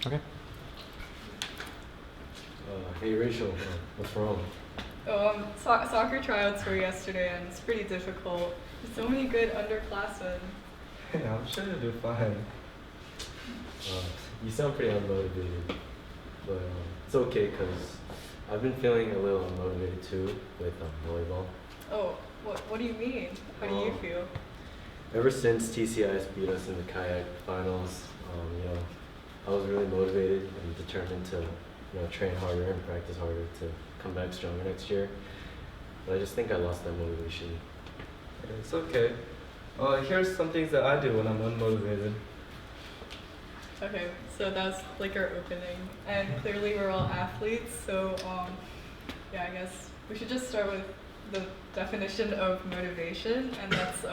Okay. Hey Rachel, what's wrong? Soccer tryouts were yesterday, and it's pretty difficult. There's so many good underclassmen. Yeah, I'm sure you'll do fine. You sound pretty unmotivated, but it's okay because I've been feeling a little unmotivated too with volleyball. Oh, what do you mean? How do you feel? Ever since TCIS beat us in the kayak finals, I was really motivated and determined to, train harder and practice harder to come back stronger next year. But I just think I lost that motivation. It's okay. Here's some things that I do when I'm unmotivated. Okay, so that's like our opening, and clearly we're all athletes. So yeah, I guess we should just start with the definition of motivation, and that's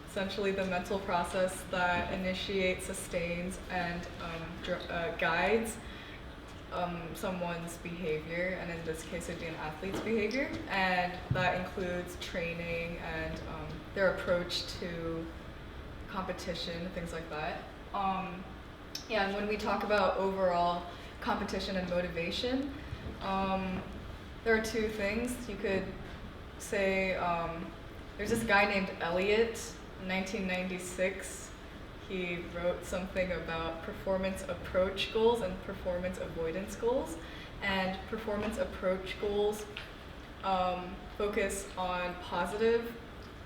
essentially the mental process that initiates, sustains, and guides someone's behavior, and in this case it'd be an athlete's behavior, and that includes training and their approach to competition, things like that. Yeah, and when we talk about overall competition and motivation, there are two things. You could say there's this guy named Elliot in 1996. He wrote something about performance approach goals and performance avoidance goals. And performance approach goals focus on positive,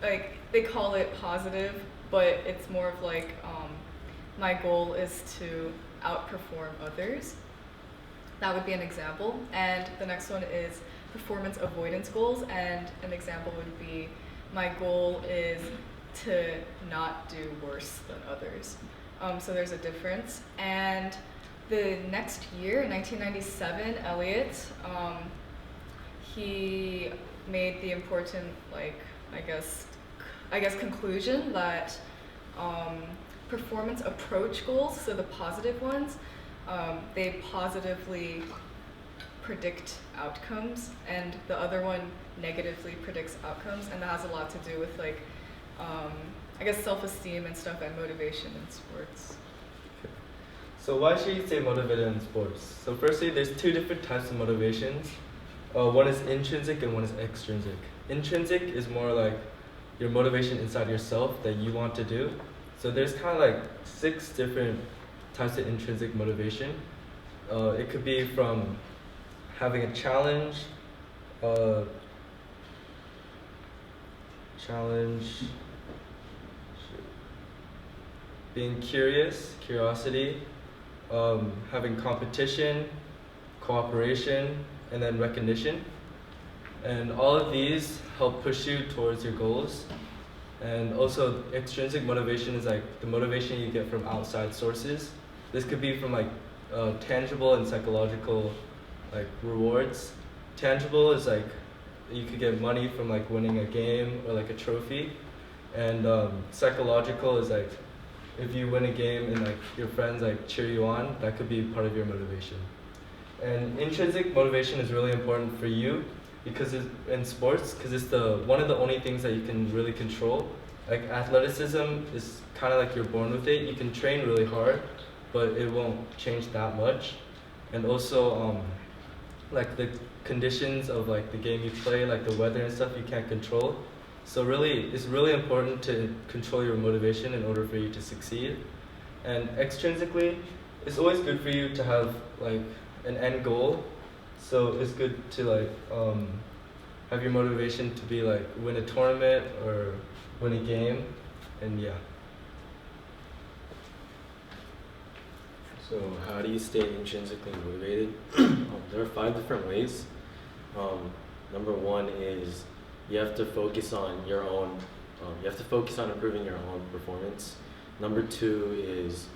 like they call it positive, but it's more of like my goal is to outperform others. That would be an example. And the next one is performance avoidance goals, and an example would be my goal is to not do worse than others. So there's a difference. And the next year, in 1997, Elliot, he made the important, I guess conclusion that performance approach goals, so the positive ones, they positively predict outcomes, and the other one negatively predicts outcomes, and that has a lot to do with self-esteem and stuff, and motivation in sports. So why should you stay motivated in sports? So firstly, there's two different types of motivations. One is intrinsic and one is extrinsic. Intrinsic is more like your motivation inside yourself that you want to do. So there's kind of like 6 different types of intrinsic motivation. It could be from having a challenge, being curiosity, having competition, cooperation, and then recognition. And all of these help push you towards your goals. And also extrinsic motivation is like the motivation you get from outside sources. This could be from tangible and psychological rewards. Tangible is like you could get money from winning a game or a trophy. And psychological is like if you win a game and your friends cheer you on, that could be part of your motivation. And intrinsic motivation is really important for you because in sports, because it's one of the only things that you can really control. Like athleticism is kind of like you're born with it. You can train really hard, but it won't change that much. And also the conditions of the game you play, the weather and stuff, you can't control. So really, it's really important to control your motivation in order for you to succeed. And extrinsically, it's always good for you to have an end goal. So it's good to have your motivation to be win a tournament or win a game, and yeah. So how do you stay intrinsically motivated? There are 5 different ways. Number 1 is you have to focus on improving your own performance. Number 2 is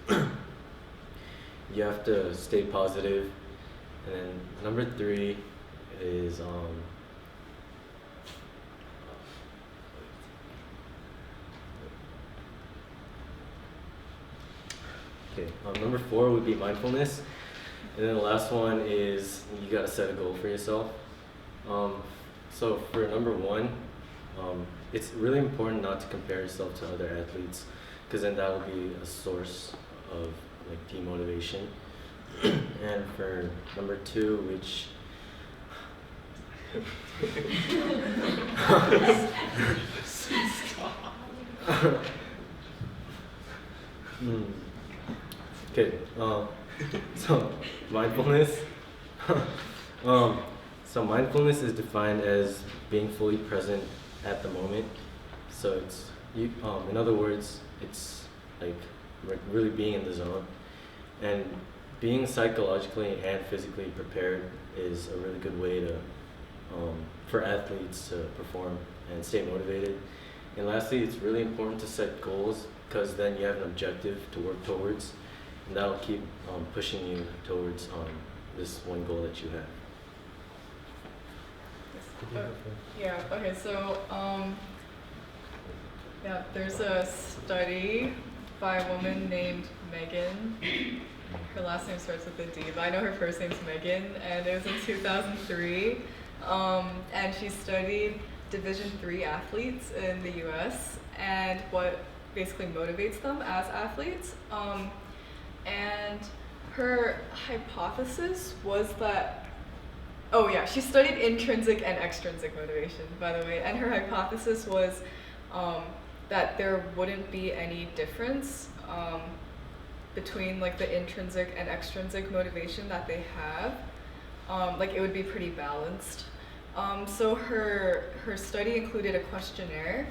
you have to stay positive. And then number 3 is number 4 would be mindfulness. And then the last one is you gotta set a goal for yourself. So for number 1, it's really important not to compare yourself to other athletes, because then that will be a source of demotivation. And for number 2, which okay, so mindfulness. So mindfulness is defined as being fully present at the moment. So it's in other words, it's like really being in the zone, and being psychologically and physically prepared is a really good way to for athletes to perform and stay motivated. And lastly, it's really important to set goals, because then you have an objective to work towards, and that'll keep pushing you towards this one goal that you have. Yeah, okay, so yeah, there's a study by a woman named Megan. Her last name starts with a D, but I know her first name's Megan, and it was in 2003. And she studied Division III athletes in the US and what basically motivates them as athletes. And her hypothesis was that, oh yeah, she studied intrinsic and extrinsic motivation, by the way, and her hypothesis was that there wouldn't be any difference between like the intrinsic and extrinsic motivation that they have. Like it would be pretty balanced. So her study included a questionnaire,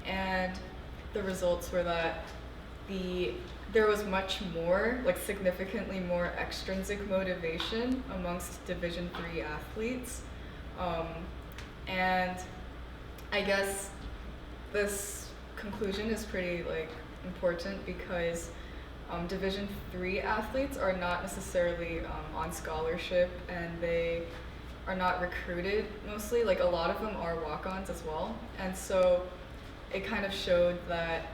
and the results were that there was much more, like significantly more extrinsic motivation amongst Division III athletes. And I guess this conclusion is pretty like important because Division III athletes are not necessarily on scholarship, and they are not recruited mostly. Like a lot of them are walk-ons as well, and so it kind of showed that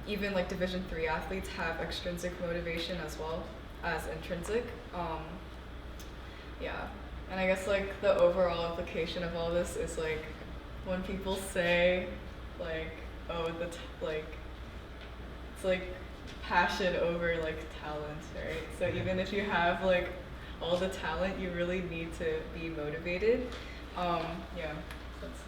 even like Division III athletes have extrinsic motivation as well as intrinsic. Yeah, and I guess like the overall implication of all this is like when people say like, oh, it's like passion over like talent, right? So even if you have like all the talent, you really need to be motivated. Yeah, that's